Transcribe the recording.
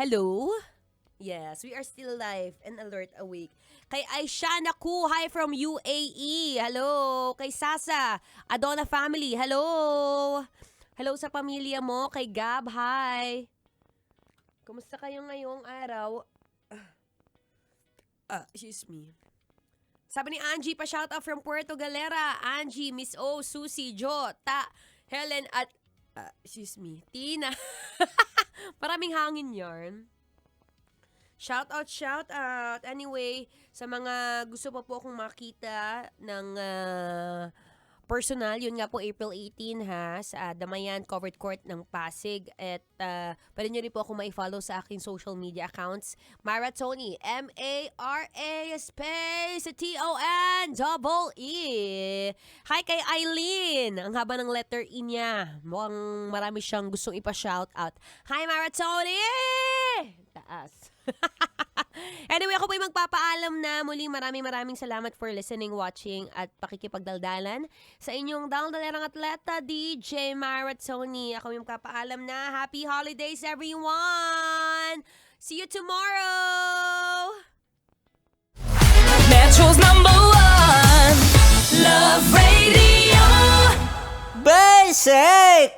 Hello? Yes, we are still live and alert awake. Kay Aisha Naku, hi from UAE. Hello. Kay Sasa, Adona family. Hello. Hello sa pamilya mo. Kay Gab, hi. Kumusta kayo ngayong araw? Excuse me. Sabi ni Angie, pa-shoutout from Puerto Galera. Angie, Miss O, Susie, Jo, Helen at, Tina. Maraming hangin yarn. Shout out. Anyway, sa mga gusto pa po akong makita ng personal, yun nga po April 18 ha, sa Damayan Covered Court ng Pasig. At pwede nyo rin po akong ma-follow sa aking social media accounts. Mara Tonee, M-A-R-A space T-O-N-E-E. Hi kay Eileen. Ang haba ng letter E niya. Mukhang marami siyang gustong ipa-shout out. Hi Mara Tonee! Taas. Anyway, ako po yung magpapaalam na. Muli maraming salamat for listening, watching at pakikipagdaldalan sa inyong daldalerang atleta, DJ Mara Tonee. Ako yung magpapaalam na. Happy holidays everyone! See you tomorrow! Metro's #1 Love Radio Basic!